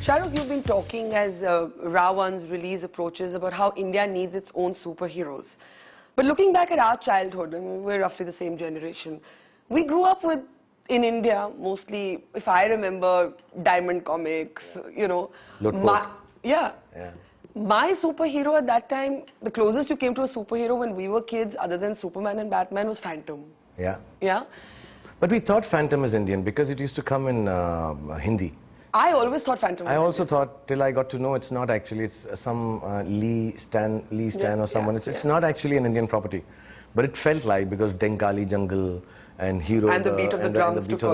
Shah Rukh, you've been talking as Rawan's release approaches about how India needs its own superheroes. But looking back at our childhood, I mean, we're roughly the same generation. We grew up with, in India, mostly, if I remember, Diamond Comics, you know. Yeah. My superhero at that time, the closest you came to a superhero when we were kids, other than Superman and Batman, was Phantom. Yeah. Yeah. But we thought Phantom is Indian because it used to come in Hindi. I always thought Phantom was I also Indian. thought, till I got to know it's not actually, it's some Lee Stan or someone. It's not actually an Indian property. But it felt like, because Denkali Jungle and Hero and the beat of the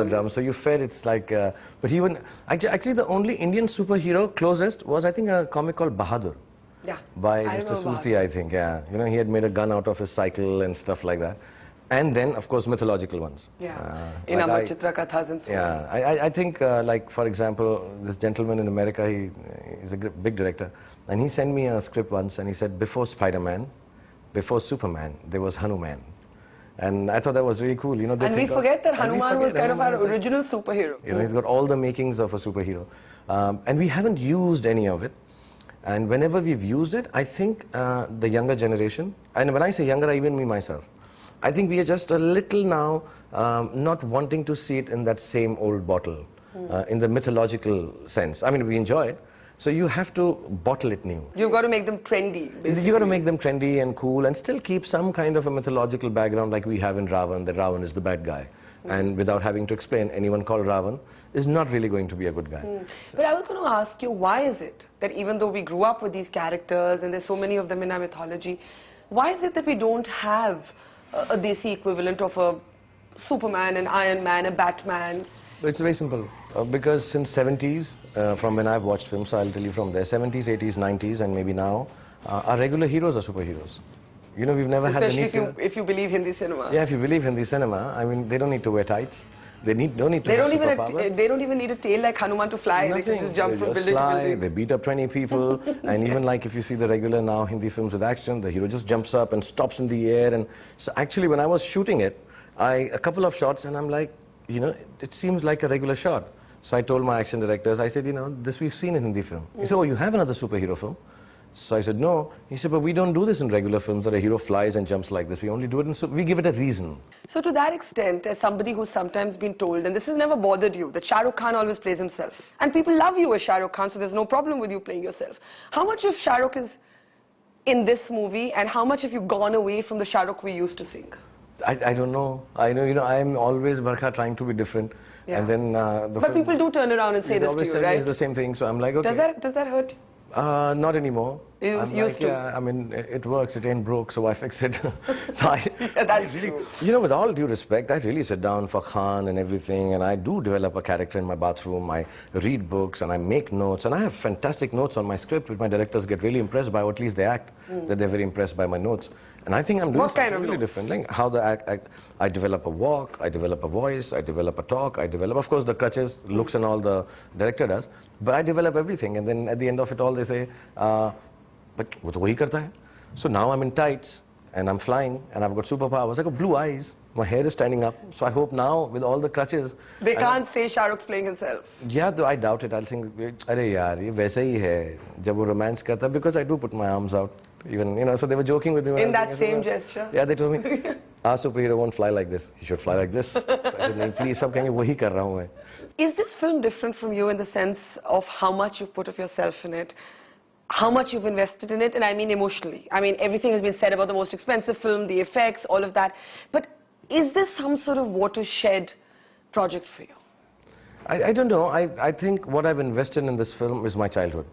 drums. So you felt it's like, but even, actually the only Indian superhero closest was, I think, a comic called Bahadur. Yeah. By Mr. Sulci, I think, yeah. You know, he had made a gun out of his cycle and stuff like that. And then, of course, mythological ones. Yeah. In Amar Chitra Kathas and so on. Yeah. I think, like, for example, this gentleman in America, he's a big director. And he sent me a script once and he said, before Spider-Man, before Superman, there was Hanuman. And I thought that was really cool. You know, and we forget that Hanuman was kind of our original superhero. You know, he's got all the makings of a superhero. And we haven't used any of it. And whenever we've used it, I think the younger generation, and when I say younger, I even mean myself, I think we are just a little now not wanting to see it in that same old bottle, in the mythological sense. I mean, we enjoy it. So you have to bottle it new. You've got to make them trendy, basically. You've got to make them trendy and cool and still keep some kind of a mythological background like we have in Ravan, that Ravan is the bad guy. And without having to explain, anyone called Ravan is not really going to be a good guy. But I was going to ask you, why is it that even though we grew up with these characters and there's so many of them in our mythology, why is it that we don't have a Desi equivalent of a Superman, an Iron Man, a Batman? It's very simple. Because since 70s, from when I've watched films, so I'll tell you from there, 70s, 80s, 90s, and maybe now, our regular heroes are superheroes. You know, we've never had the need to... if you believe Hindi cinema. Yeah, if you believe Hindi cinema, I mean, they don't need to wear tights. They don't need to have superpowers. They don't even need a tail like Hanuman to fly. Nothing. They can just jump from building to building. They beat up 20 people. And even like if you see the regular now Hindi films with action, the hero just jumps up and stops in the air. And so actually when I was shooting it, a couple of shots and I'm like, you know, it seems like a regular shot. So I told my action directors, I said, you know, this we've seen in Hindi film. He said, oh, you have another superhero film? So I said, no. He said, but we don't do this in regular films that a hero flies and jumps like this. We only do it in, we give it a reason. So to that extent, as somebody who's sometimes been told, and this has never bothered you, that Shah Rukh Khan always plays himself. And people love you as Shah Rukh Khan, so there's no problem with you playing yourself. How much of Shah Rukh is in this movie, and how much have you gone away from the Shah Rukh we used to sing? I don't know. I know, you know, I'm always, Barkha, trying to be different. Yeah. And then but people do turn around and say this to you, right? Always the same thing, so I'm like, okay. Does that hurt you? Not anymore. You used to? Yeah, I mean, it works, it ain't broke, so I fix it. So that's true. You know, with all due respect, I really sit down for Khan and everything, and I do develop a character in my bathroom. I read books, and I make notes, and I have fantastic notes on my script, which my directors get really impressed by, or at least they act that they're very impressed by my notes. And I think I'm doing something really different. Like how the I develop a walk, I develop a voice, I develop a talk, I develop, of course, the crutches, looks and all the director does, but I develop everything. And then at the end of it all, they say, but wo to wahi karta hai. So now I'm in tights, and I'm flying, and I've got superpowers. I got blue eyes, my hair is standing up. So I hope now, with all the crutches... They can't say Shah Rukh's playing himself. Yeah, though I doubt it. I'll think, arey yaar, ye waisa hi hai, jab wo romance karta, because I do put my arms out. Even, you know, so they were joking with me. In that same gesture? Yeah, they told me, our superhero won't fly like this. He should fly like this. So I said, please, sab kahenge, wahi kar raha hu main. Is this film different from you in the sense of how much you've put of yourself in it? How much you've invested in it, and I mean emotionally. I mean, everything has been said about the most expensive film, the effects, all of that. But is this some sort of watershed project for you? I don't know. I think what I've invested in this film is my childhood.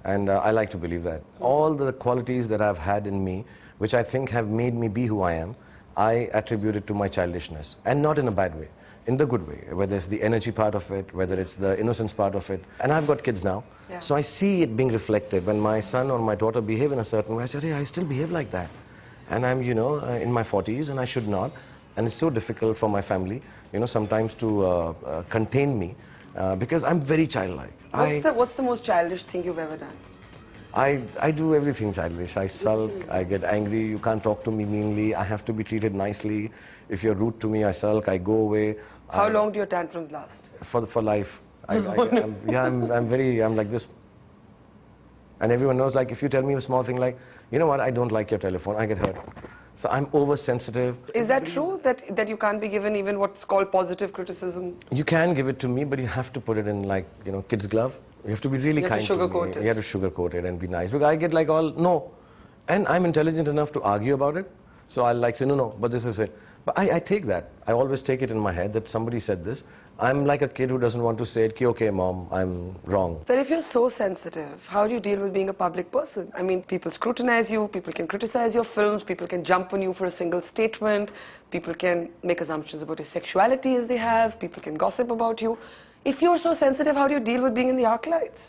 And I like to believe that. All the qualities that I've had in me, which I think have made me be who I am, I attribute it to my childishness. And not in a bad way. In the good way, whether it's the energy part of it, whether it's the innocence part of it. And I've got kids now, so I see it being reflected. When my son or my daughter behave in a certain way, I say, hey, I still behave like that. And I'm, you know, in my 40s and I should not. And it's so difficult for my family, you know, sometimes to contain me because I'm very childlike. What's the most childish thing you've ever done? I do everything childish. I sulk, I get angry, you can't talk to me meanly, I have to be treated nicely. If you're rude to me, I sulk, I go away. How long do your tantrums last? For life. I'm like this. And everyone knows, like, if you tell me a small thing like, you know what, I don't like your telephone, I get hurt. So I'm oversensitive. Is that true, that you can't be given even what's called positive criticism? You can give it to me, but you have to put it in, like, you know, kid's glove. You have to be really kind to me. You have to sugarcoat it and be nice. Because I get like all, no. And I'm intelligent enough to argue about it. So I'll like say, no, but this is it. But I take that. I always take it in my head that somebody said this. I'm like a kid who doesn't want to say it, okay, mom, I'm wrong. But if you're so sensitive, how do you deal with being a public person? I mean, people scrutinize you, people can criticize your films, people can jump on you for a single statement, people can make assumptions about your sexuality as they have, people can gossip about you. If you're so sensitive, how do you deal with being in the arc lights?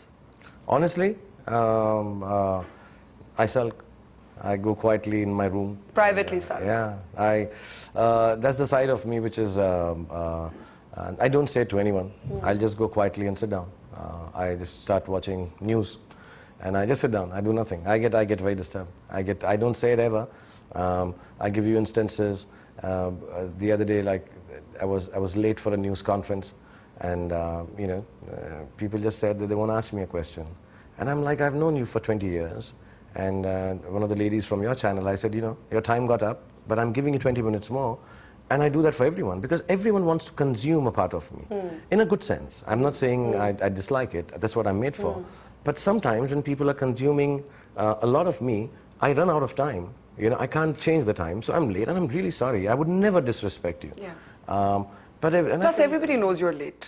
Honestly, I sulk. I go quietly in my room. Privately sulk? Yeah. That's the side of me which is... I don't say it to anyone. I'll just go quietly and sit down. I just start watching news, and I just sit down. I do nothing. I get very disturbed. I don't say it ever. I give you instances. The other day, like, I was late for a news conference, and you know, people just said that they want to ask me a question, and I'm like, I've known you for 20 years, and one of the ladies from your channel, I said, you know, your time got up, but I'm giving you 20 minutes more. And I do that for everyone, because everyone wants to consume a part of me, in a good sense. I'm not saying I dislike it, that's what I'm made for. But sometimes when people are consuming a lot of me, I run out of time. You know, I can't change the time, so I'm late, and I'm really sorry. I would never disrespect you. Yeah. Plus, everybody knows you're late.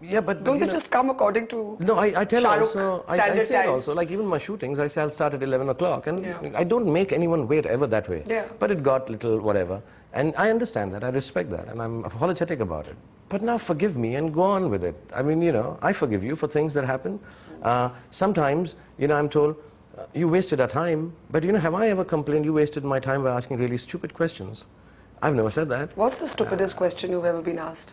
Yeah, but don't they just come according to No, I tell Shah Rukh also, I say it also, like even my shootings, I say I'll start at 11 o'clock, and I don't make anyone wait ever that way. Yeah. But it got little whatever, and I understand that, I respect that, and I'm apologetic about it. But now forgive me and go on with it. I mean, you know, I forgive you for things that happen. Sometimes, you know, I'm told, you wasted our time, but you know, have I ever complained you wasted my time by asking really stupid questions? I've never said that. What's the stupidest question you've ever been asked?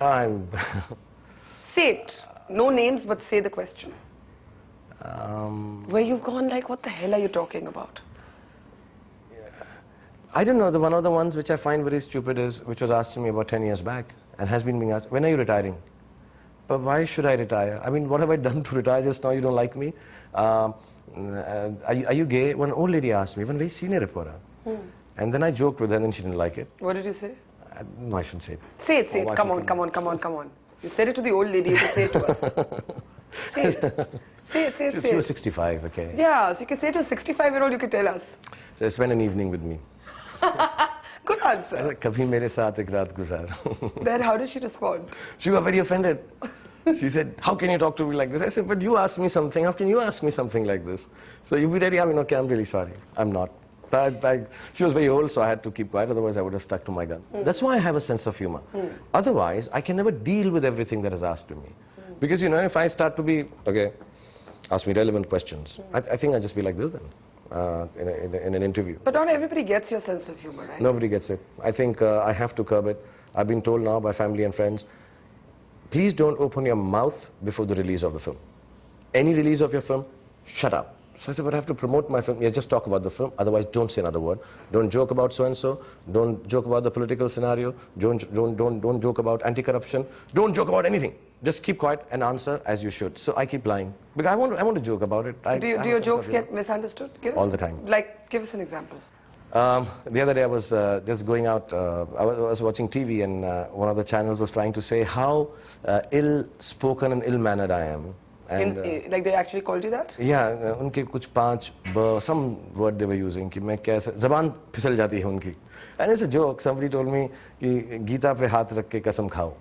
Say it. No names, but say the question. Where you've gone like, what the hell are you talking about? I don't know. One of the ones which I find very stupid is, which was asked to me about 10 years back, and has been being asked, when are you retiring? But why should I retire? I mean, what have I done to retire just now? You don't like me? Are you gay? One old lady asked me, one very senior reporter. And then I joked with her, and she didn't like it. What did you say? No, I shouldn't say it. Say it, say it. Come on. You said it to the old lady, you can say it to us. Say it. She was 65, okay. Yeah, so you can say to a 65-year-old, you can tell us. So spend an evening with me. Good answer. Kabhi mere saath ek raat guzar. Then how did she respond? She got very offended. She said, how can you talk to me like this? I said, but you asked me something. How can you ask me something like this? So you be ready? I mean, okay, I'm really sorry. I'm not. She was very old, so I had to keep quiet, otherwise I would have stuck to my gun. That's why I have a sense of humor. Otherwise, I can never deal with everything that is asked to me. Because, you know, if I start to be, okay, ask me relevant questions, I think I'll just be like this then, in an interview. But not everybody gets your sense of humor, right? Nobody gets it. I think I have to curb it. I've been told now by family and friends, please don't open your mouth before the release of the film. Any release of your film, shut up. So I said, but I have to promote my film. Yeah, just talk about the film. Otherwise, don't say another word. Don't joke about so-and-so. Don't joke about the political scenario. Don't joke about anti-corruption. Don't joke about anything. Just keep quiet and answer as you should. So I keep lying. Because I want to joke about it. Do your jokes get misunderstood? All the time. Like, give us an example. The other day I was just going out, I was watching TV, and one of the channels was trying to say how ill-spoken and ill-mannered I am. And, like they actually called you that? Yeah, उनके कुछ some word they were using कि मैं कैसे ज़बान फिसल जाती है उनकी. And it's a joke. Somebody told me कि गीता पे हाथ रख के कसम खाओ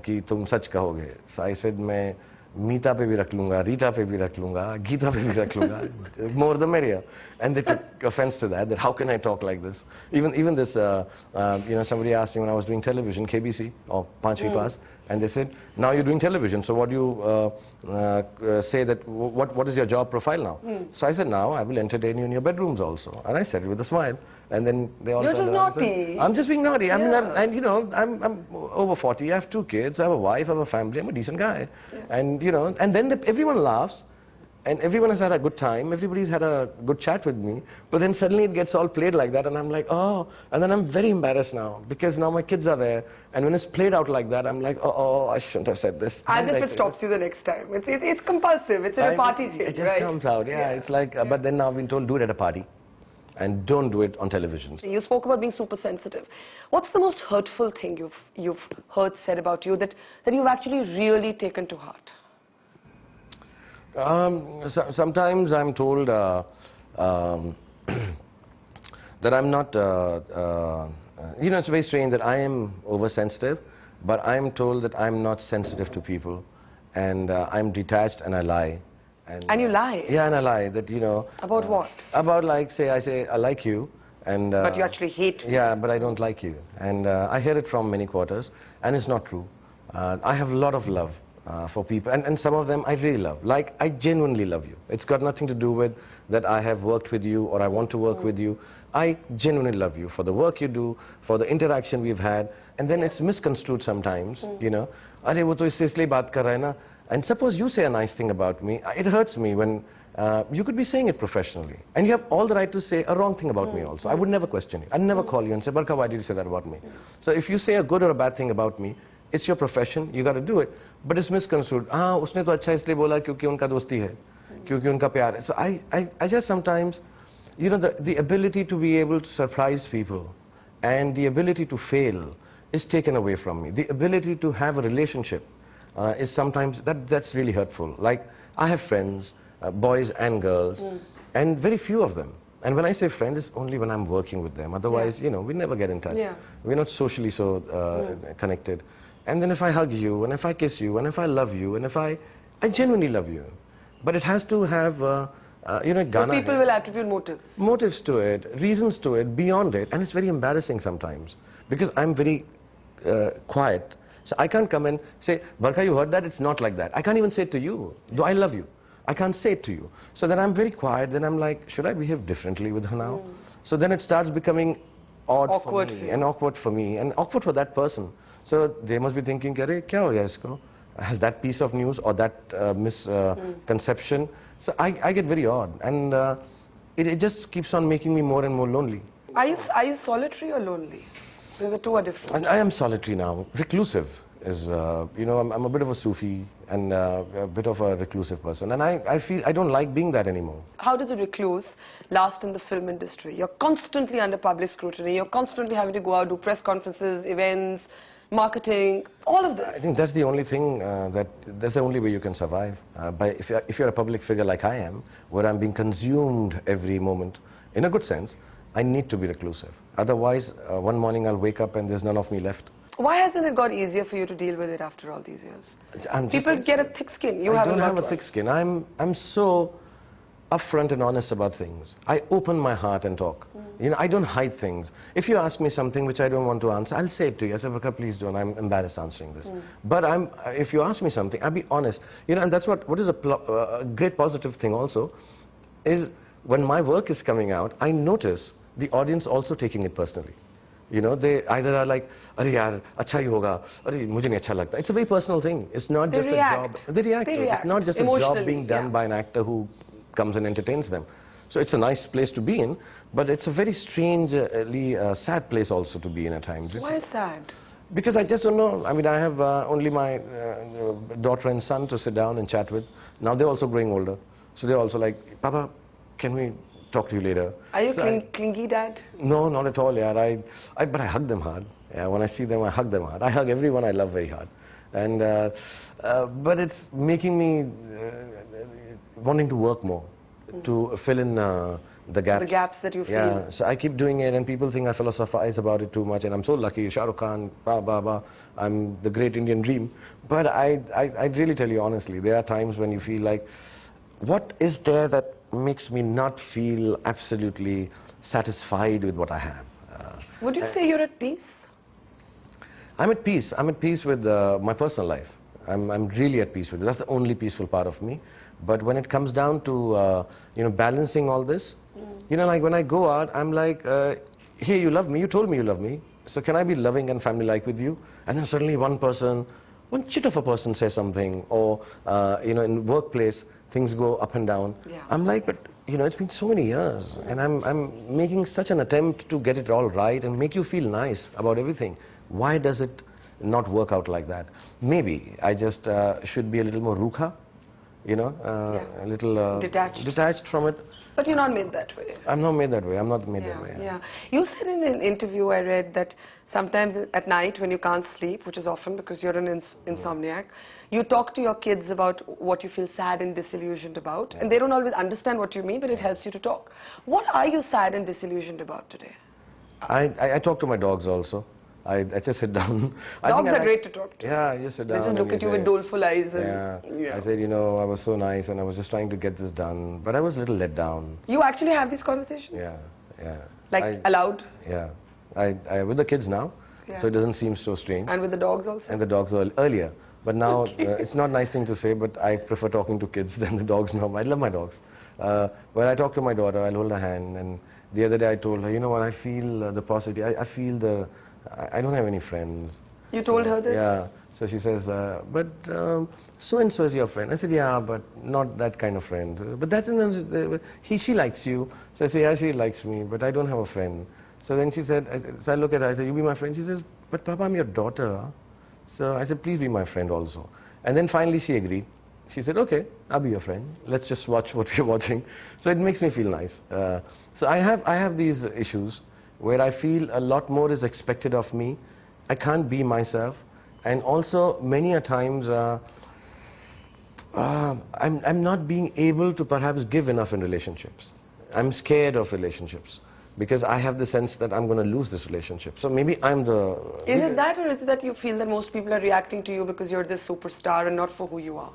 कि तुम सच कहोगे. So I said मैं मीता पे भी रख लूँगा, रीता पे भी रख लूँगा, गीता पे भी रख लूँगा. More the merrier. And they took offense to that how can I talk like this? Even this, you know, somebody asked me when I was doing television, KBC, or Panchvi Pass, and they said, now you're doing television, so what do you say that, what is your job profile now? So I said, now I will entertain you in your bedrooms also. And I said it with a smile. And then they all You're just naughty. I'm just being naughty. I mean, and you know, I'm over 40, I have 2 kids, I have a wife, I have a family, I'm a decent guy. And you know, and then everyone laughs. and everyone has had a good time, everybody's had a good chat with me, but then suddenly it gets all played like that, and I'm like, oh, and then I'm very embarrassed now, because now my kids are there, and when it's played out like that, I'm like, oh, I shouldn't have said this. As if it stops you the next time. It's compulsive, it's a party thing, it just comes out, yeah. It's like, but then now I've been told, do it at a party, and don't do it on television. You spoke about being super sensitive. What's the most hurtful thing you've heard said about you that you've actually really taken to heart? Sometimes I'm told that I'm not, you know, it's very strange that I am oversensitive, but I'm told that I'm not sensitive to people, and I'm detached and I lie. And you lie? Yeah, and I lie, that, you know. About what? About, like, I say, I like you, and... but you actually hate me. Yeah, but I don't like you. And I hear it from many quarters, and it's not true. I have a lot of love for people, and some of them I really love. Like, I genuinely love you. It's got nothing to do with that I have worked with you or I want to work with you. I genuinely love you for the work you do, for the interaction we've had, and then it's misconstrued sometimes, you know. Arey, wo to isse isliye baat kar raha hai na. And suppose you say a nice thing about me, it hurts me when you could be saying it professionally. And you have all the right to say a wrong thing about me also. I would never question you. I'd never call you and say, Barkha, why did you say that about me? So if you say a good or a bad thing about me, it's your profession, you got to do it. But it's misconstrued. Ah, usne to acha isliye bola kyunki unka dosti hai, kyunki unka pyar hai. So I just sometimes, you know, the ability to be able to surprise people and the ability to fail is taken away from me. The ability to have a relationship is sometimes, that's really hurtful. Like, I have friends, boys and girls, and very few of them. And when I say friends, it's only when I'm working with them. Otherwise, you know, we never get in touch. We're not socially so connected. And then if I hug you, and if I kiss you, and if I love you, and if I genuinely love you. But it has to have, you know, so people will attribute motives. Motives to it, reasons to it, beyond it. And it's very embarrassing sometimes. Because I'm very quiet. So I can't come and say, Barkha, you heard that? It's not like that. I can't even say it to you, though I love you. I can't say it to you. So then I'm very quiet. Then I'm like, should I behave differently with her now? So then it starts becoming awkward for me, and awkward for me, and awkward for that person. So they must be thinking, Arey, kya ho gaya isko? Has that piece of news or that misconception? So I get very odd, and it just keeps on making me more and more lonely. Are you solitary or lonely? So the two are different. And I am solitary now. Reclusive is, you know, I'm a bit of a Sufi and a bit of a reclusive person. And I feel I don't like being that anymore. How does a recluse last in the film industry? You're constantly under public scrutiny. You're constantly having to go out, do press conferences, events, marketing, all of this. I think that's the only thing, that's the only way you can survive. If you're a public figure like I am, where I'm being consumed every moment, in a good sense, I need to be reclusive. Otherwise, one morning I'll wake up and there's none of me left. Why hasn't it got easier for you to deal with it after all these years? People get a thick skin. I don't have a thick skin. I'm so upfront and honest about things. I open my heart and talk. You know, I don't hide things. If you ask me something which I don't want to answer, I'll say it to you. I say, Barkha, please don't. I'm embarrassed answering this. But if you ask me something, I'll be honest. You know, and that's what is a great positive thing also, is when my work is coming out, I notice the audience also taking it personally. You know, they either are like, Arey yaar, acha hi hoga, Arey mujhe nahi acha lagta. It's a very personal thing. It's not just a job. They react. It's not just a job being done by an actor who comes and entertains them. So it's a nice place to be in, but it's a very strangely sad place also to be in at times. Why is sad? Because I just don't know. I mean, I have only my daughter and son to sit down and chat with. Now they're also growing older. So they're also like, Papa, can we talk to you later? Are you clingy dad? No, not at all, yeah. But I hug them hard. Yeah, when I see them, I hug them hard. I hug everyone I love very hard. And, but it's making me wanting to work more, to fill in the gaps. The gaps that you feel. Yeah, so I keep doing it, and people think I philosophize about it too much, and I'm so lucky. Shah Rukh Khan, I'm the great Indian dream. But I really tell you honestly, there are times when you feel like, what is there that makes me not feel absolutely satisfied with what I have? Would you say you're at peace? I'm at peace. I'm at peace with my personal life. I'm really at peace with it. That's the only peaceful part of me. But when it comes down to, you know, balancing all this, you know, like when I go out, I'm like, hey, you love me, you told me you love me, so can I be loving and family-like with you? And then suddenly one person, one chit of a person says something, or you know, in workplace things go up and down. Yeah. I'm like, but you know, it's been so many years, and I'm making such an attempt to get it all right and make you feel nice about everything. Why does it not work out like that? Maybe I just should be a little more rukha, you know, a little detached from it. But you're not made that way. I'm not made that way. I'm not made that way. Yeah. You said in an interview I read that sometimes at night when you can't sleep, which is often because you're an insomniac, you talk to your kids about what you feel sad and disillusioned about, and they don't always understand what you mean, but it helps you to talk. What are you sad and disillusioned about today? I talk to my dogs also. I just sit down. Dogs are great to talk to. Yeah, you sit down. They just look at you with doleful eyes. And, I said, you know, I was so nice and I was just trying to get this done, but I was a little let down. You actually have these conversations? Yeah. Like aloud? Yeah. With the kids now, so it doesn't seem so strange. And with the dogs also? And the dogs earlier. But now, it's not a nice thing to say, but I prefer talking to kids than the dogs now. I love my dogs. When I talk to my daughter, I'll hold her hand, and the other day I told her, you know what, I feel the positivity, I feel I don't have any friends. You told her this? Yeah. So she says, but so-and-so is your friend. I said, yeah, but not that kind of friend. But that's, she likes you. So I say, yeah, she likes me, but I don't have a friend. So then she said, so I look at her, I say, you be my friend? She says, but Papa, I'm your daughter. So I said, please be my friend also. And then finally she agreed. She said, okay, I'll be your friend. Let's just watch what we're watching. So it makes me feel nice. So I have these issues where I feel a lot more is expected of me. I can't be myself. And also, many a times, I'm not being able to perhaps give enough in relationships. I'm scared of relationships because I have the sense that I'm going to lose this relationship. So maybe I'm the... Is it that, or is it that you feel that most people are reacting to you because you're this superstar and not for who you are?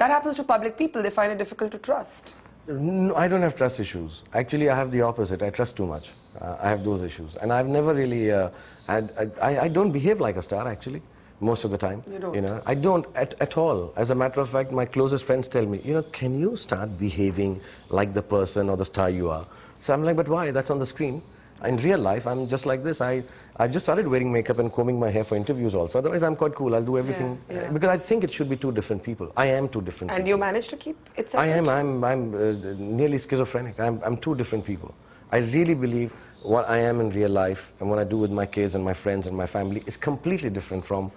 That happens to public people. They find it difficult to trust. No, I don't have trust issues. Actually, I have the opposite. I trust too much. I have those issues. And I've never really I don't behave like a star, actually, most of the time. You don't? You know, I don't at all. As a matter of fact, my closest friends tell me, you know, can you start behaving like the person or the star you are? So I'm like, but why? That's on the screen. In real life, I'm just like this. I've just started wearing makeup and combing my hair for interviews also. Otherwise, I'm quite cool. I'll do everything. Because I think it should be two different people. I am two different people. And you manage to keep it separate? I am. I'm nearly schizophrenic. I'm two different people. I really believe what I am in real life and what I do with my kids and my friends and my family is completely different from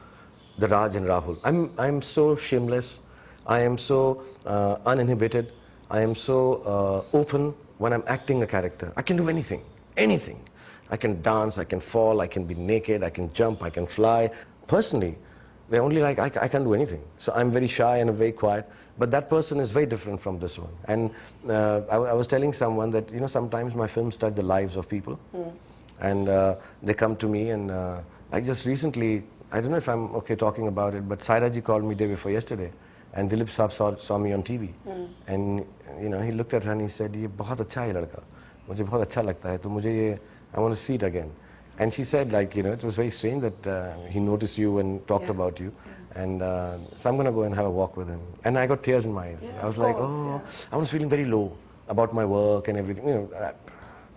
the Raj and Rahul. I'm so shameless. I am so uninhibited. I am so open when I'm acting a character. I can do anything. Anything. I can dance, I can fall, I can be naked, I can jump, I can fly. Personally, they're only like, I can't do anything. So I'm very shy and very quiet. But that person is very different from this one. And I was telling someone that, you know, sometimes my films touch the lives of people. And they come to me, and I just recently, I don't know if I'm okay talking about it, but Saira ji called me day before yesterday. And Dilip Saab saw me on TV. And, you know, he looked at her and he said, "Ye bahut acha hai ladka. Mujhe bahut acha lagta hai, to mujhe ye, I want to see it again." And she said, like, you know, it was very strange that he noticed you and talked about you. And so I'm going to go and have a walk with him. And I got tears in my eyes. I was like, oh, I was feeling very low about my work and everything. You know,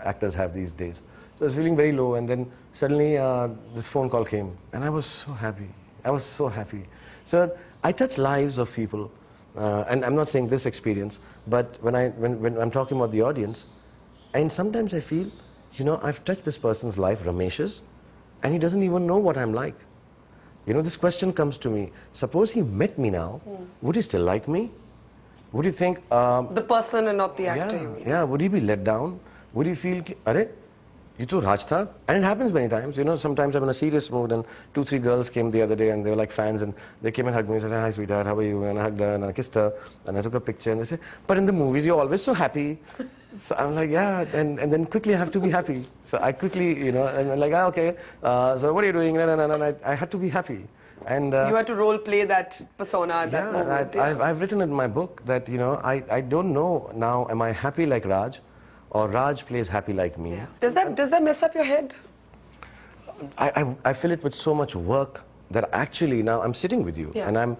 actors have these days. So I was feeling very low, and then suddenly this phone call came. And I was so happy. I was so happy. So I touch lives of people. And I'm not saying this experience, but when I'm talking about the audience, and sometimes I feel, you know, I've touched this person's life, Ramesh's, and he doesn't even know what I'm like. You know, this question comes to me. Suppose he met me now, would he still like me? Would he think... the person and not the actor, you mean? Yeah, would he be let down? Would he feel, "Arey, ye to Raj tha?" And it happens many times. You know, sometimes I'm in a serious mood, and 2-3 girls came the other day, and they were like fans, and they came and hugged me and said, "Hi, sweetheart, how are you?" And I hugged her, and I kissed her, and I took a picture, and they said, "But in the movies, you're always so happy." So I'm like, yeah, and then quickly I have to be happy. So I quickly, you know, and I'm like, okay, so what are you doing? And I had to be happy. And you had to role play that persona at that moment. I've written in my book that, you know, I don't know now, am I happy like Raj, or Raj plays happy like me. Does that mess up your head? I fill it with so much work that actually now I'm sitting with you, and I'm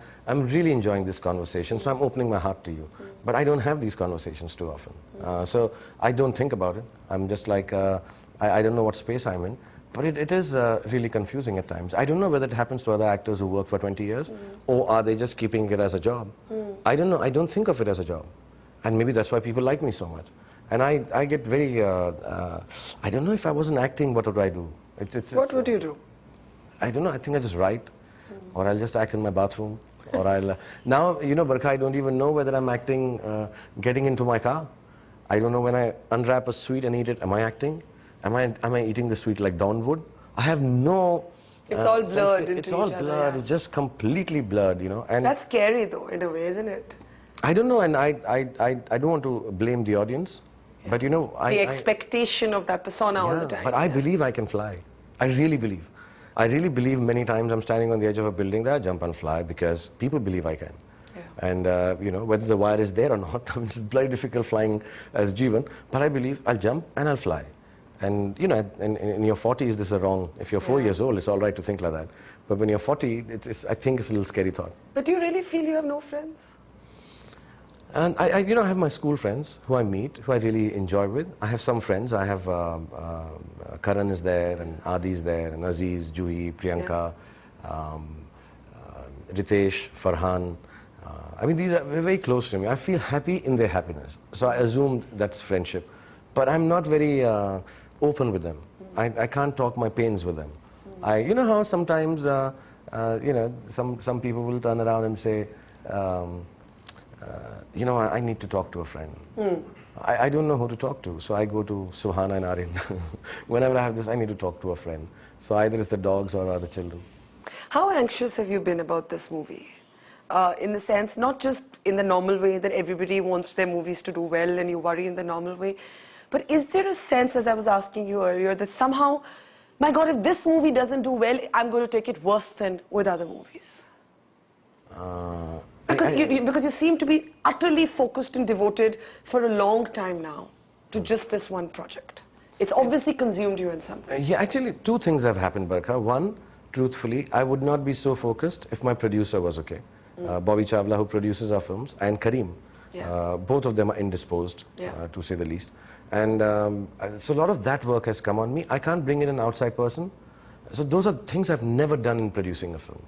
really enjoying this conversation, so I'm opening my heart to you. But I don't have these conversations too often. So I don't think about it. I'm just like, I don't know what space I'm in. But it is really confusing at times. I don't know whether it happens to other actors who work for 20 years, or are they just keeping it as a job? I don't know. I don't think of it as a job. And maybe that's why people like me so much. And I get very, I don't know, if I wasn't acting, what would I do? What would you do? I don't know. I think I just write, or I'll just act in my bathroom, or I'll... now, you know, Barkha, I don't even know whether I'm acting getting into my car. I don't know when I unwrap a sweet and eat it, am I acting? Am I eating the sweet like Dawn would? I have no... It's all blurred into It's all each other, blurred. yeah. It's just completely blurred, you know. And That's scary though, in a way, isn't it? I don't know, and I don't want to blame the audience, but you know, The expectation of that persona all the time. But I believe I can fly. I really believe. I really believe many times I'm standing on the edge of a building that I jump and fly because people believe I can. Yeah. And you know, whether the wire is there or not, it's very difficult flying as Jeevan, but I believe I'll jump and I'll fly. And you know, in your 40s, this is wrong. If you're 4 years old, it's all right to think like that. But when you're 40, I think it's a little scary thought. But do you really feel you have no friends? And you know, I have my school friends who I meet, who I really enjoy with. I have some friends. I have Karan is there, and Adi is there, and Aziz, Juhi, Priyanka, Ritesh, Farhan. I mean, these are very close to me. I feel happy in their happiness. So I assume that's friendship. But I'm not very open with them. I can't talk my pains with them. You know how sometimes, you know, some people will turn around and say, you know, I need to talk to a friend. I don't know who to talk to, so I go to Suhana and Aryan. Whenever I have this, I need to talk to a friend. So either it's the dogs or the children. How anxious have you been about this movie? In the sense, not just in the normal way that everybody wants their movies to do well and you worry in the normal way, but is there a sense, as I was asking you earlier, that somehow, my God, if this movie doesn't do well, I'm going to take it worse than with other movies? Because you seem to be utterly focused and devoted for a long time now to just this one project. It's obviously consumed you in some way. Yeah, actually, two things have happened, Barkha. One, truthfully, I would not be so focused if my producer was okay. Bobby Chawla, who produces our films, and Kareem. Both of them are indisposed, to say the least. And so a lot of that work has come on me. I can't bring in an outside person. So those are things I've never done in producing a film.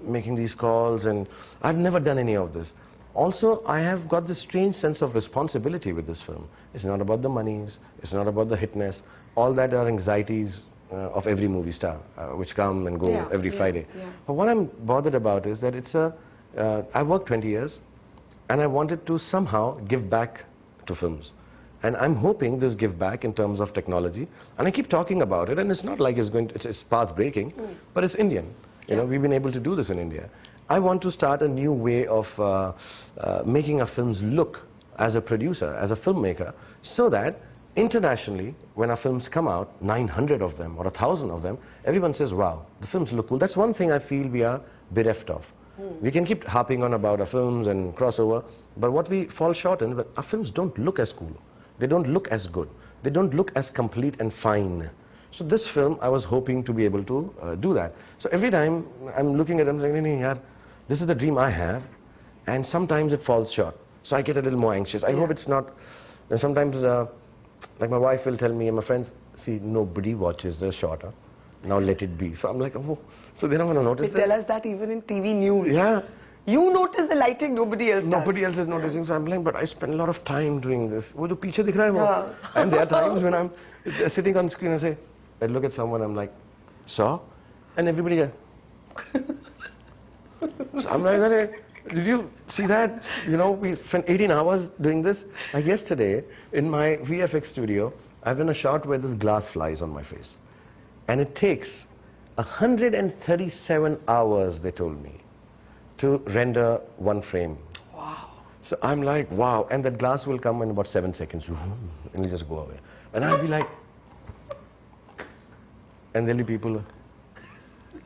Making these calls, and I've never done any of this. Also, I have got this strange sense of responsibility with this film. It's not about the monies, it's not about the hitness. All that are anxieties of every movie star, which come and go every Friday. But what I'm bothered about is that it's I worked 20 years, and I wanted to somehow give back to films. And I'm hoping this give back in terms of technology. And I keep talking about it, and it's not like it's path-breaking, but it's Indian. You know, we've been able to do this in India. I want to start a new way of making our films look as a producer, as a filmmaker, so that internationally, when our films come out, 900 of them or 1,000 of them, everyone says, wow, the films look cool. That's one thing I feel we are bereft of. We can keep harping on about our films and crossover, but what we fall short in, our films don't look as cool. They don't look as good. They don't look as complete and fine. So this film, I was hoping to be able to do that. So every time I'm looking at them saying, "Nee, this is the dream I have," and sometimes it falls short. So I get a little more anxious. I hope it's not. And sometimes, like my wife will tell me and my friends, "See, nobody watches the shorter. Now let it be." So I'm like, oh, so they don't want to notice They tell us that even in TV news. Yeah. You notice the lighting, nobody else does. Nobody else is noticing, so I'm like, but I spend a lot of time doing this. Wo to piche dikh raha hai wo. And there are times when I'm sitting on screen and I look at someone, I'm like, "So?" And everybody goes. So I'm like, did you see that? You know, we spent 18 hours doing this. Like yesterday, in my VFX studio, I've done a shot where this glass flies on my face. And it takes 137 hours, they told me, to render one frame. Wow. So I'm like, wow. And that glass will come in about 7 seconds. And it'll just go away. And I'll be like, and there'll be people,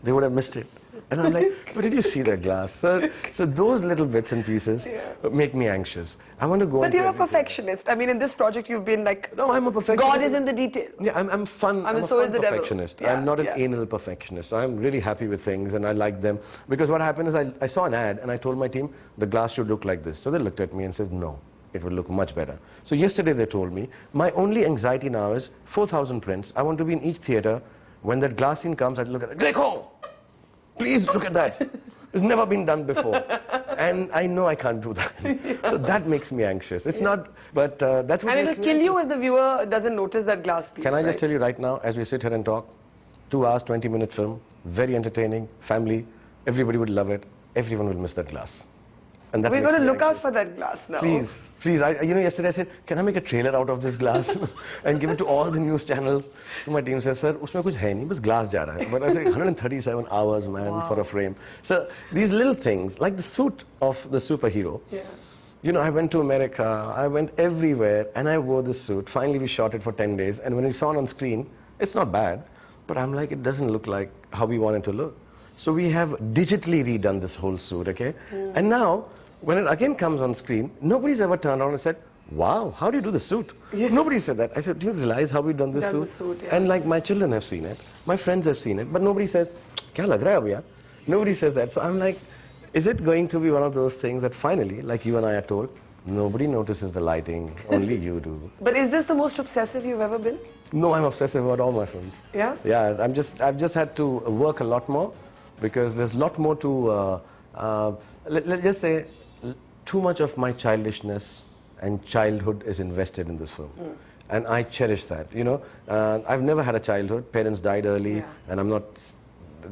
they would have missed it. And I'm like, but did you see that glass? So those little bits and pieces make me anxious. I want to go. But you're a perfectionist. I mean, in this project, you've been like, no, I'm a perfectionist. God is in the detail. Yeah, I'm fun. I'm a so fun is the perfectionist. Devil. I'm not an anal perfectionist. I'm really happy with things and I like them. Because what happened is I saw an ad and I told my team the glass should look like this. So they looked at me and said, no, it will look much better. So yesterday they told me, my only anxiety now is 4,000 prints. I want to be in each theatre. When that glass scene comes, I look at it. Greco, please look at that. It's never been done before. And I know I can't do that. So that makes me anxious. It's not, but that's what and makes it'll me kill you anxious. if the viewer doesn't notice that glass piece. Can I right? just tell you right now, as we sit here and talk, 2 hours, 20-minute film, very entertaining, family, everybody would love it. Everyone will miss that glass. And that We're makes going to me look out anxious. for that glass now. Please, please. You know, yesterday I said, can I make a trailer out of this glass and give it to all the news channels? So my team says, sir, usme kuch hai nahi, bas glass ja raha hai. But I said, 137 hours, man, Wow. for a frame. So these little things, like the suit of the superhero. Yeah. You know, I went to America, I went everywhere, and I wore this suit. Finally, we shot it for 10 days, and when we saw it on screen, it's not bad. But I'm like, it doesn't look like how we want it to look. So we have digitally redone this whole suit, okay? And now, when it again comes on screen, nobody's ever turned around and said, wow, how do you do the suit? Yes. Nobody said that. I said, do you realize how we've done this Done suit? the suit, yeah. And like my children have seen it, my friends have seen it, but nobody says, kya lag raha hai abhi, yaar? Nobody says that. So I'm like, is it going to be one of those things that finally, like you and I are told, nobody notices the lighting, only you do? But is this the most obsessive you've ever been? No, I'm obsessive about all my films. Yeah? Yeah, I've just had to work a lot more because there's a lot more to, let's just say, too much of my childishness and childhood is invested in this film. And I cherish that, you know. I've never had a childhood. Parents died early, Yeah. and I'm not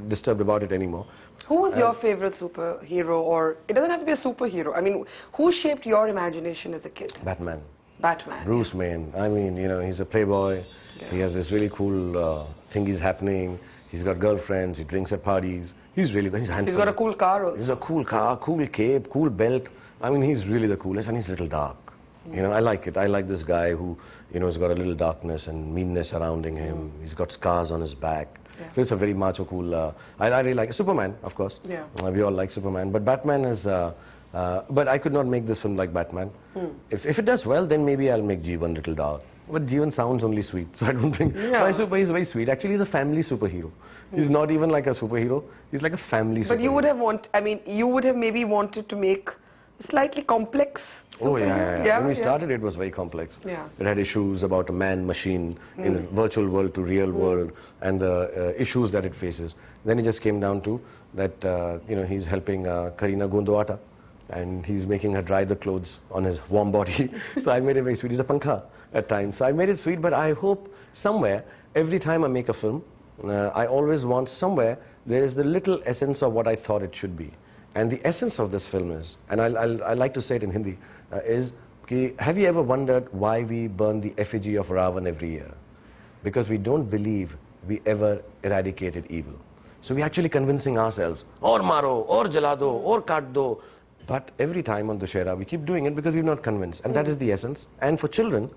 disturbed about it anymore. Who was your favorite superhero, or it doesn't have to be a superhero. I mean, who shaped your imagination as a kid? Batman. Batman. Bruce Wayne. I mean, you know, he's a playboy. Yeah. He has this really cool thing is happening. He's got girlfriends. He drinks at parties. He's really, he's handsome. He's got a cool car also. He's a cool car, cool cape, cool belt. I mean, he's really the coolest, and he's a little dark. You know, I like it. I like this guy who, you know, has got a little darkness and meanness surrounding him. He's got scars on his back. Yeah. So it's a very macho, cool. I really like it. Superman, of course. Yeah. We all like Superman, but Batman is. But I could not make this film like Batman. If it does well, then maybe I'll make Jeevan little dark. But Jeevan sounds only sweet, so I don't think. Yeah. My super is very sweet. Actually, he's a family superhero. He's not even like a superhero. He's like a family superhero. But you would have you would have maybe wanted to make a slightly complex Oh superhero. yeah. When we started, it was very complex. Yeah. It had issues about a man-machine in the virtual world to real world, and the issues that it faces. Then it just came down to that you know, he's helping Kareena Gondwata, and he's making her dry the clothes on his warm body. So I made it very sweet. He's a pankha at times. So I made it sweet, but I hope somewhere, every time I make a film, I always want somewhere there is the little essence of what I thought it should be. And the essence of this film is, and I like to say it in Hindi, is, have you ever wondered why we burn the effigy of Ravan every year? Because we don't believe we ever eradicated evil. So we're actually convincing ourselves, or maro, or jalado, or kaat do. But every time on Dussehra, we keep doing it because we're not convinced. And that is the essence. And for children,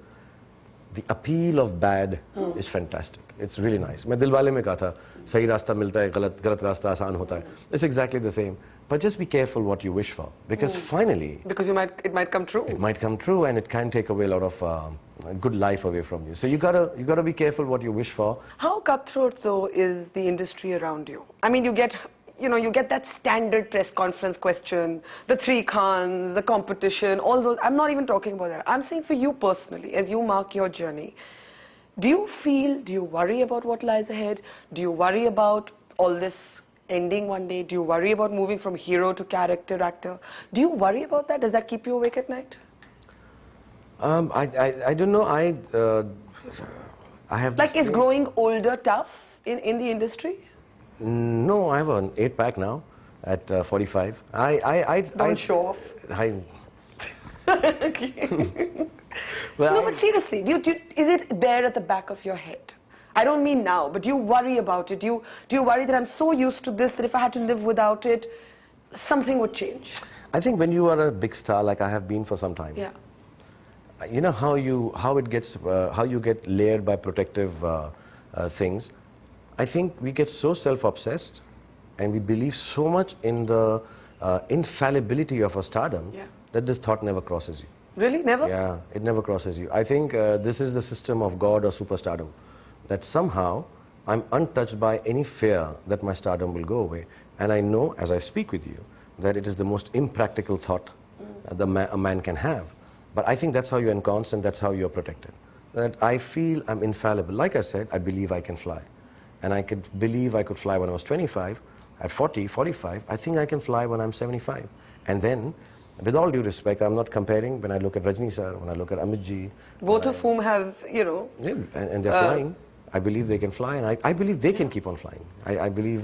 the appeal of bad is fantastic. It's really nice. मैं दिलवाले में कहा था, सही रास्ता मिलता है, गलत रास्ता आसान होता है. It's exactly the same. But just be careful what you wish for, because finally, because it might come true. It might come true, and it can take away a lot of good life away from you. So you gotta be careful what you wish for. How cutthroat though is the industry around you? I mean, you get that standard press conference question, the three Khans, the competition, all those. I'm not even talking about that. I'm saying for you personally, as you mark your journey, do you worry about what lies ahead? Do you worry about all this ending one day? Do you worry about moving from hero to character actor? Do you worry about that? Does that keep you awake at night? I don't know. I have. Like, is growing older tough in the industry? No, I have an 8-pack now at 45. Don't show off. Well, no, but seriously, is it there at the back of your head? I don't mean now, but do you worry about it? Do you worry that I'm so used to this that if I had to live without it, something would change? I think when you are a big star, like I have been for some time, Yeah. you know how you get layered by protective things. I think we get so self-obsessed, and we believe so much in the infallibility of a stardom that this thought never crosses you. Really? Never? Yeah, it never crosses you. I think this is the system of God or superstardom, that somehow I'm untouched by any fear that my stardom will go away. And I know, as I speak with you, that it is the most impractical thought a man can have. But I think that's how you're ensconced and that's how you're protected. That I feel I'm infallible. Like I said, I believe I can fly. And I could believe I could fly when I was 25. At 40, 45, I think I can fly when I'm 75. And then, with all due respect, I'm not comparing when I look at Rajni sir, when I look at Amit ji. Both of whom have, you know... Yeah, and they're flying. I believe they can fly, and I believe they can keep on flying. I believe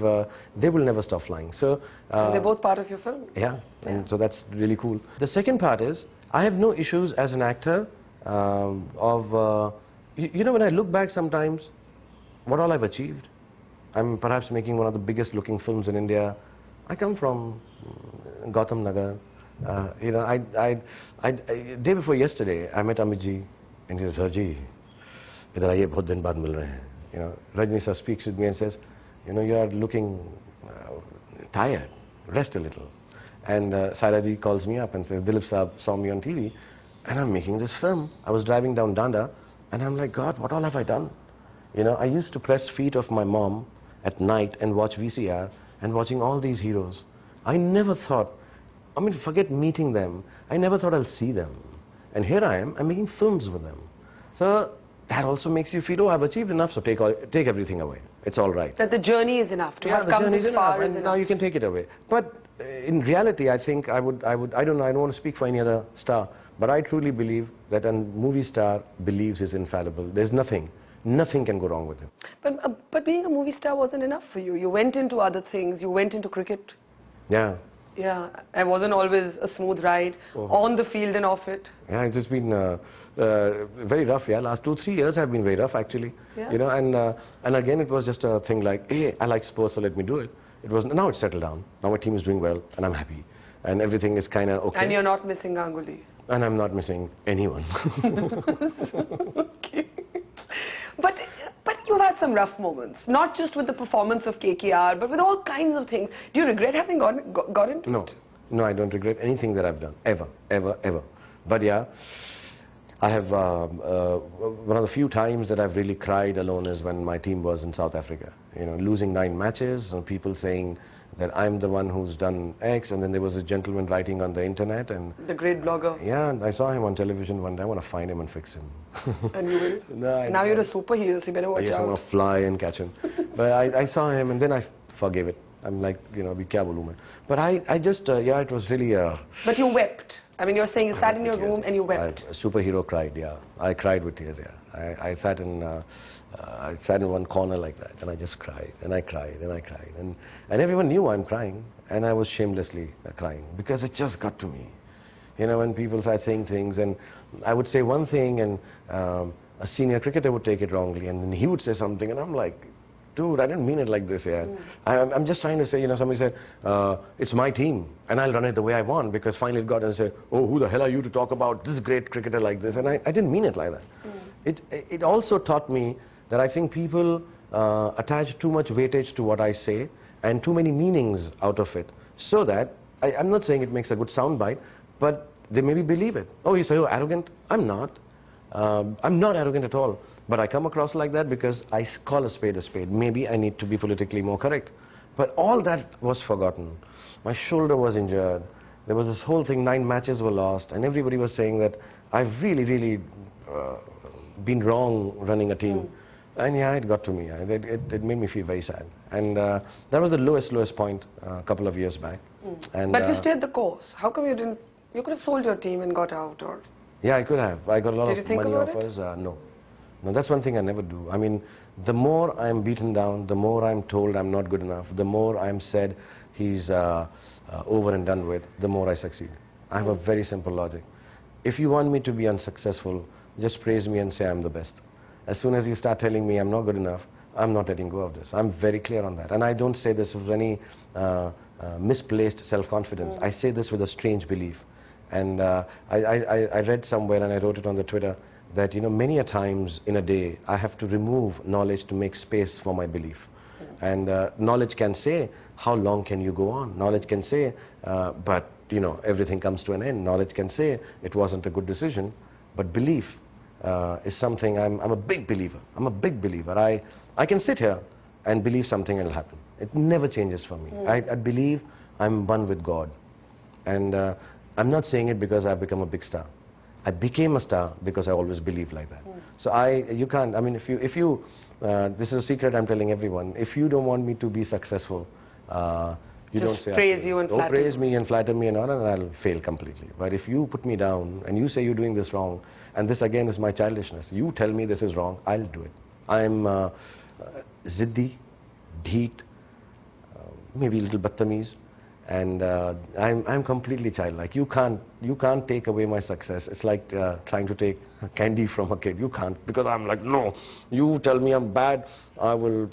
they will never stop flying. So and they're both part of your film. Yeah, and so that's really cool. The second part is, I have no issues as an actor you know, when I look back sometimes, what all I've achieved. I'm perhaps making one of the biggest looking films in India. I come from Gautam Nagar. You know, day before yesterday, I met Amit ji, and he says, "Sir ji, idhar aaye, bahut din baad mil rahe hain." You know, Rajni sir speaks with me and says, "You know, you are looking tired. Rest a little." And Saira ji calls me up and says, "Dilip Saab saw me on TV, and I'm making this film." I was driving down Danda, and I'm like, God, what all have I done? You know, I used to press feet of my mom at night and watch VCR and watching all these heroes. I never thought, I mean, forget meeting them, I never thought I'll see them. And here I am, I'm making films with them. So that also makes you feel, oh, I've achieved enough, so take everything away. It's all right. That the journey is enough, to have come this far is enough. Now you can take it away. But in reality, I think I don't know, I don't want to speak for any other star, but I truly believe that a movie star believes he's infallible. There's nothing can go wrong with him. But being a movie star wasn't enough for you. You went into other things. You went into cricket. Yeah. Yeah, it wasn't always a smooth ride, on the field and off it. Yeah, it's just been very rough, yeah. Last 2-3 years have been very rough, actually. Yeah. You know, and again, it was just a thing like, hey, I like sports, so let me do it. Now it's settled down. Now my team is doing well, and I'm happy. And everything is kind of okay. And you're not missing Ganguly. And I'm not missing anyone. Okay. But you've had some rough moments, not just with the performance of KKR, but with all kinds of things. Do you regret having got into it? No, I don't regret anything that I've done, ever, ever, ever. But yeah, I have, one of the few times that I've really cried alone is when my team was in South Africa. You know, losing 9 matches, and people saying that I'm the one who's done X, and then there was a gentleman writing on the internet, and... The great blogger. Yeah, and I saw him on television one day. I want to find him and fix him. And you will? No, now you're a superhero, so you better watch out. Yes, I'm going to fly and catch him. But I saw him, and then I forgave it. I'm like, you know, kya bolu main. But I just, yeah, it was really... But you wept. I mean, you're saying you sat in your room and you wept. A superhero cried, yeah. I cried with tears, yeah. I sat in one corner like that, and I just cried, and I cried, and I cried. And everyone knew I'm crying, and I was shamelessly crying, because it just got to me. You know, when people start saying things, and I would say one thing, and a senior cricketer would take it wrongly, and then he would say something, and I'm like, dude, I didn't mean it like this, yeah. I'm just trying to say, you know, somebody said, it's my team, and I'll run it the way I want, because finally it got and said, oh, who the hell are you to talk about this great cricketer like this? And I didn't mean it like that. It also taught me that I think people attach too much weightage to what I say, and too many meanings out of it, so that, I'm not saying it makes a good soundbite, but they maybe believe it. Oh, you say, oh, arrogant? I'm not. I'm not arrogant at all. But I come across like that because I call a spade a spade. Maybe I need to be politically more correct. But all that was forgotten. My shoulder was injured. There was this whole thing, 9 matches were lost. And everybody was saying that I've really been wrong running a team. And yeah, it got to me. It made me feel very sad. And that was the lowest point a couple of years back. And, but you stayed the course. How come you didn't? You could have sold your team and got out, or? Yeah, I could have. I got a lot Did of you think money about offers. No, that's one thing I never do. I mean, the more I'm beaten down, the more I'm told I'm not good enough, the more I'm said he's over and done with, the more I succeed. I have a very simple logic. If you want me to be unsuccessful, just praise me and say I'm the best. As soon as you start telling me I'm not good enough, I'm not letting go of this. I'm very clear on that. And I don't say this with any misplaced self-confidence. I say this with a strange belief. And I read somewhere, and I wrote it on the Twitter, that, you know, many a times in a day, I have to remove knowledge to make space for my belief. And knowledge can say, how long can you go on? Knowledge can say, but, you know, everything comes to an end. Knowledge can say, it wasn't a good decision. But belief is something, I'm a big believer. I'm a big believer. I can sit here and believe something will happen. It never changes for me. I believe I'm one with God. And I'm not saying it because I've become a big star. I became a star because I always believed like that. So you can't, I mean, if you, this is a secret I'm telling everyone, if you don't want me to be successful, you Just don't say, praise you and don't flatter praise you. me and flatter me and all, and I'll fail completely. But if you put me down and you say you're doing this wrong, and this again is my childishness, you tell me this is wrong, I'll do it. I'm ziddi, dheet, maybe a little battamiz, and I'm completely childlike. You can't take away my success. It's like trying to take candy from a kid. You can't, because I'm like, no, you tell me I'm bad, I will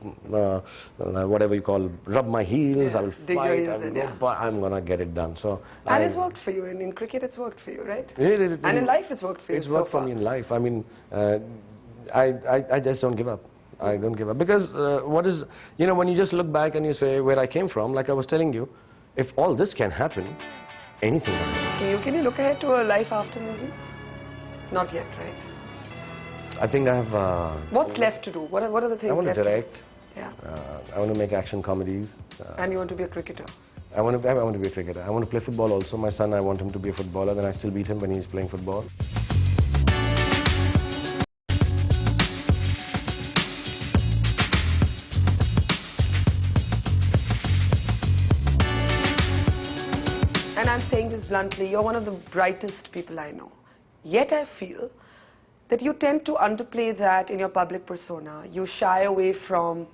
whatever you call, rub my heels, I will fight, I'm gonna get it done. So and it's worked for you. In cricket it's worked for you, right? And in life it's worked for you. It's worked for me in life. I mean, I just don't give up. I don't give up, because what is, you know, when you just look back and you say where I came from, like I was telling you, if all this can happen, anything can happen. Can you look ahead to a life after movie? Not yet, right? I think I have... What's left to do? What are the things I want to left direct. Yeah. I want to make action comedies. And you want to be a cricketer? I want to be a cricketer. I want to play football also. My son, I want him to be a footballer, then I still beat him when he's playing football. And I'm saying this bluntly, you're one of the brightest people I know. Yet I feel that you tend to underplay that in your public persona. You shy away from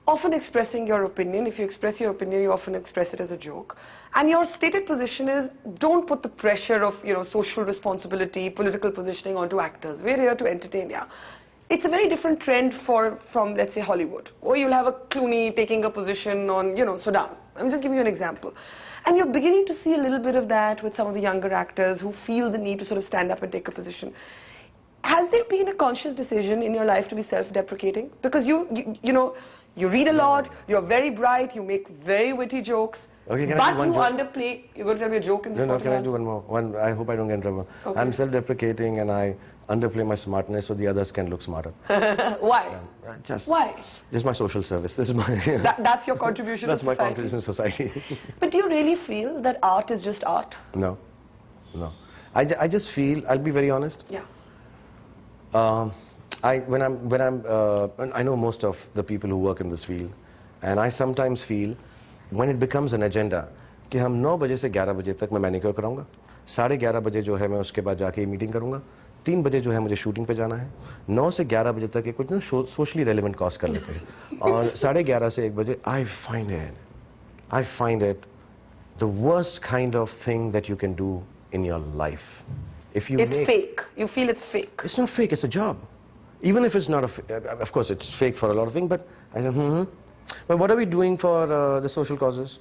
often expressing your opinion. If you express your opinion, you often express it as a joke. And your stated position is, don't put the pressure of, you know, social responsibility, political positioning onto actors. We're here to entertain you. It's a very different trend from, let's say, Hollywood. Or you'll have a Clooney taking a position on, you know, Sudan. I'm just giving you an example. And you're beginning to see a little bit of that with some of the younger actors who feel the need to sort of stand up and take a position. Has there been a conscious decision in your life to be self-deprecating? Because you know, you read a lot, you're very bright, you make very witty jokes, okay, but you underplay. You're going to tell me a joke in this No, can I do one more? I hope I don't get in trouble. Okay. I'm self-deprecating and I underplay my smartness so the others can look smarter. Why? Why? Just my social service. This is my... That's your contribution to society? That's my contribution to society. But do you really feel that art is just art? No. No. I just feel, I'll be very honest. Yeah. I know most of the people who work in this field, and I sometimes feel when it becomes an agenda कि हम 9 बजे से 11 बजे तक मैं manicure कराऊंगा, 11:30 बजे जो है मैं उसके बाद जाके मीटिंग करूंगा, 3 बजे जो है मुझे शूटिंग पे जाना है, 9 से 11 बजे तक ये कुछ ना सोशली रेलेवेंट कॉज कर लेते हैं, और 11:30 से 1 बजे I find it the worst kind of thing that you can do in your life. If you it's fake. You feel it's fake. It's not fake, it's a job. Even if it's not of course it's fake for a lot of things, but I said, but what are we doing for the social causes?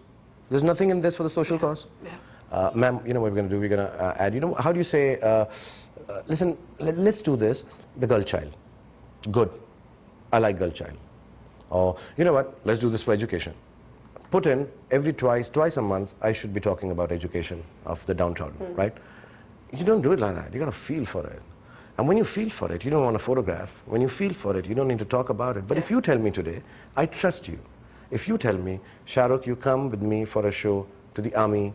There's nothing in this for the social cause. Yeah. Ma'am, you know what we're going to do? We're going to add, you know, how do you say, listen, let's do this, the girl child. Good. I like girl child. Or, you know what, let's do this for education. Put in, twice a month, I should be talking about education of the downtrodden, right? You don't do it like that. You got to feel for it. And when you feel for it, you don't want a photograph. When you feel for it, you don't need to talk about it. But if you tell me today, I trust you. If you tell me, Shah Rukh, you come with me for a show to the army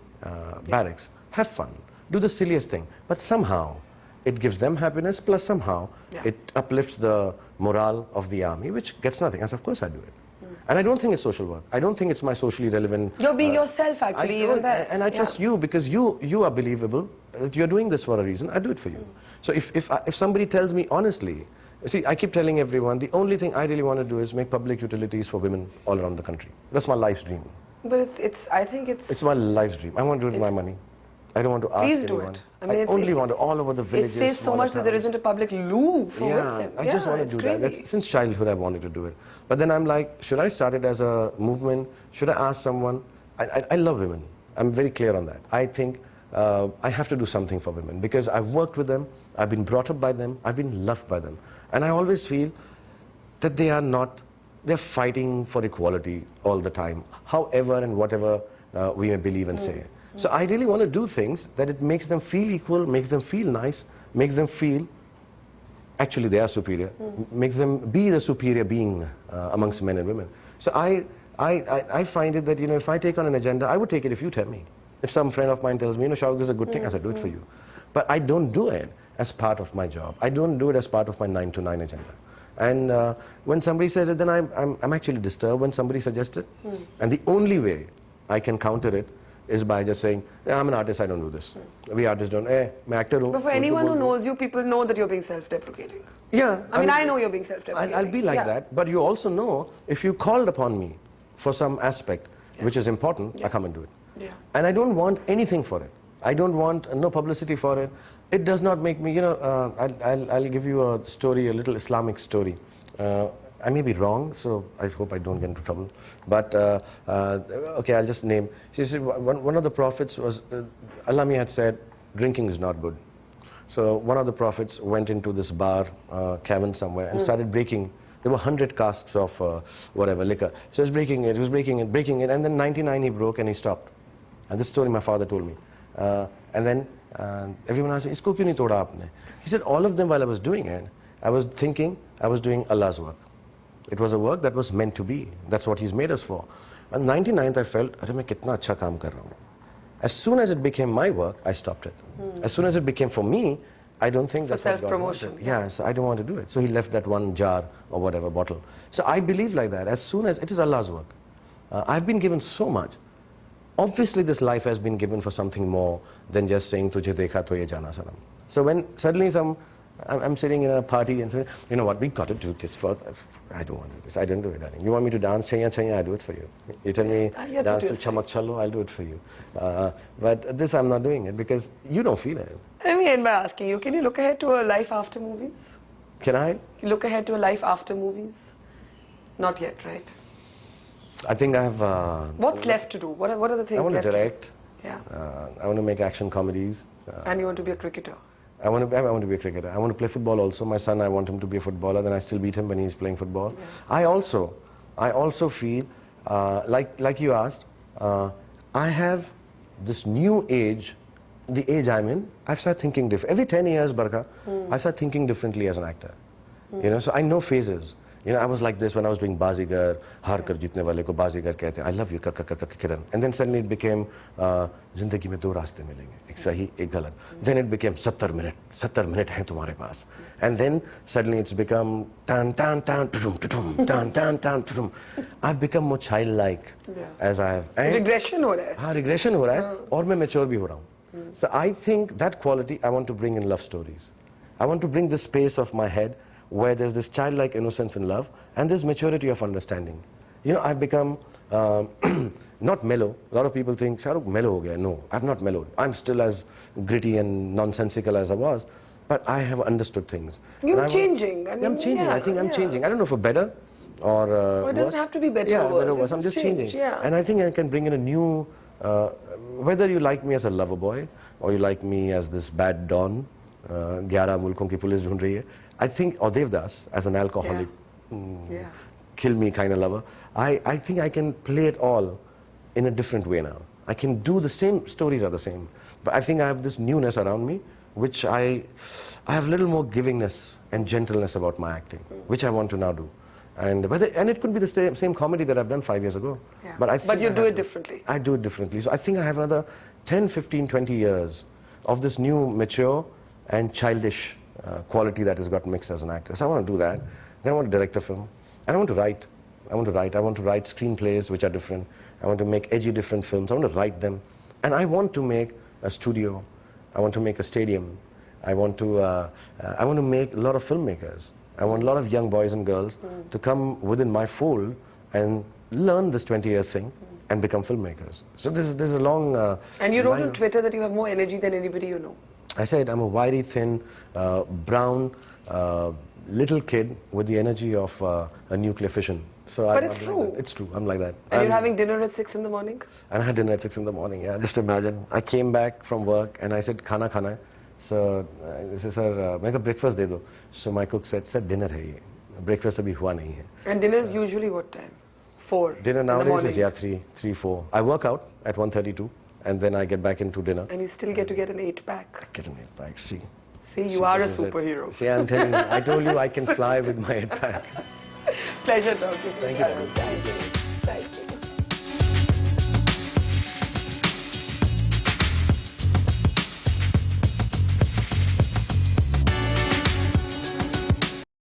barracks, have fun, do the silliest thing. But somehow, it gives them happiness, plus somehow, it uplifts the morale of the army, which gets nothing. I said, of course I do it. And I don't think it's social work. I don't think it's my socially relevant... You're being yourself, actually. And I trust you, because you are believable. You're doing this for a reason. I do it for you. So if somebody tells me honestly... See, I keep telling everyone, the only thing I really want to do is make public utilities for women all around the country. That's my life's dream. But I think it's... It's my life's dream. I want to do it with my money. I don't want to ask anyone. Please do it. I mean, I only want to, all over the villages. It says so much that there isn't a public loo for women. I just want to do that. Since childhood I wanted to do it. But then I'm like, should I start it as a movement? Should I ask someone? I love women. I'm very clear on that. I think I have to do something for women because I've worked with them, I've been brought up by them, I've been loved by them. And I always feel that they're fighting for equality all the time, however and whatever we may believe and say. So I really want to do things that it makes them feel equal, makes them feel nice, makes them feel actually they are superior, makes them be the superior being amongst men and women. So I find it that, you know, if I take on an agenda, I would take it if you tell me. If some friend of mine tells me, you know, Shah Rukh, this is a good thing, I said, do it for you. But I don't do it as part of my job. I don't do it as part of my 9 to 9 agenda. And when somebody says it, then I'm actually disturbed when somebody suggests it. And the only way I can counter it is by just saying, yeah, I'm an artist, I don't do this. We artists don't, I'm an actor. But for anyone who knows you, people know that you're being self-deprecating. Yeah. I mean, I know you're being self-deprecating. I'll be like that, but you also know if you called upon me for some aspect which is important, I come and do it. Yeah. And I don't want anything for it. I don't want no publicity for it. It does not make me, you know, I'll give you a story, a little Islamic story. I may be wrong, so I hope I don't get into trouble. But, okay, I'll just name. She said one of the prophets was, Allah had said, drinking is not good. So one of the prophets went into this bar, cavern somewhere, and started breaking. There were 100 casks of whatever, liquor. So he was breaking it, breaking it, and then 99 he broke and he stopped. And this story my father told me. And then everyone asked, "Isko kyun nahi toda aapne?" He said, all of them while I was doing it, I was thinking I was doing Allah's work. It was a work that was meant to be. That's what He's made us for. On 99th, I felt, "Arey main kitna acha kaam kar raha hu." As soon as it became my work, I stopped it. As soon as it became for me, I don't think that's what God wanted. Yeah, so I don't want to do it. So He left that one jar or whatever bottle. So I believe like that. As soon as it is Allah's work, I've been given so much. Obviously, this life has been given for something more than just saying, "Tujhe dekha to ye jana sanam." So when suddenly I'm sitting in a party and saying, "You know what, we got to do this for," I don't want to do this. I don't do it, darling. You want me to dance chaya chaya, I do it for you. You tell me dance to chamak chalo, I'll do it for you. But this I'm not doing it because you don't feel it. Let me end by asking you, can you look ahead to a life after movies? Can I? You look ahead to a life after movies? Not yet, right? I think I have... What's left to do? What are the things I want to left direct. Yeah. I want to make action comedies. And you want to be a cricketer? I want to be a cricketer. I want to play football also. My son, I want him to be a footballer. Then I still beat him when he's playing football. Yeah. I also feel, like you asked, I have this new age, the age I'm in. I've started thinking different. Every 10 years, Barkha, I start thinking differently as an actor. You know, so I know phases. You know, I was like this when I was doing Bazigar, Har kar jeetne wale ko Bazigar kehte hain. I love you, Kiran. And then suddenly it became, Zindagi mein do raaste milenge. Ek sahi, ek galat. Then it became 70 minute hain tumhare paas. And then suddenly it's become, tan, tan, tan, tudum, tudum, tan, tan, tan, tudum. I've become more childlike as I have. Regression ho raha hai. Haan, regression ho raha hai. Aur main mature bhi ho raha hu. So I think that quality I want to bring in love stories. I want to bring the space of my head where there's this childlike innocence in love and this maturity of understanding. You know, I've become not mellow. A lot of people think, Shah Rukh mellow ho gaya. No, I've not mellowed. I'm still as gritty and nonsensical as I was, but I have understood things. You're changing. I mean, I'm changing. I think I'm changing. I don't know for better or it doesn't have to be better or worse. Better or worse. I'm just changing. Yeah. And I think I can bring in a new, whether you like me as a lover boy or you like me as this bad Don, 11 mulkon ki police dhoond rahi hai. I think, or Devdas, as an alcoholic, kill me kind of lover, I think I can play it all in a different way now. I can do the same, stories are the same, but I think I have this newness around me, which I have a little more givingness and gentleness about my acting, which I want to now do. And it could be the same comedy that I've done 5 years ago. Yeah. But you do it differently. I do it differently. So I think I have another 10, 15, 20 years of this new, mature and childish quality that has got mixed as an actor. So I want to do that. Then I want to direct a film. And I want to write. I want to write screenplays which are different. I want to make edgy different films. I want to write them. And I want to make a studio. I want to make a stadium. I want to make a lot of filmmakers. I want a lot of young boys and girls to come within my fold and learn this 20-year thing and become filmmakers. So there's a long... and you wrote on Twitter that you have more energy than anybody you know. I said I'm a wiry, thin, brown, little kid with the energy of a nuclear fission. So but it's true. Like it's true. I'm like that. And you're having dinner at 6 in the morning? And I had dinner at 6 in the morning, yeah. Just imagine. I came back from work and I said, Khana khana hai. So, I said, sir, make a breakfast de do. So my cook said, sir, dinner hai ye. Breakfast abhi hua nahi hai. And dinner is usually what time? 4? Dinner nowadays is, 3, 4. I work out at 1:32. And then I get back into dinner. And you still get to get an 8-pack. I get an 8-pack, see. See, you are a superhero. See, I'm telling you, I told you I can fly with my 8-pack. Pleasure talking to you. Thank you.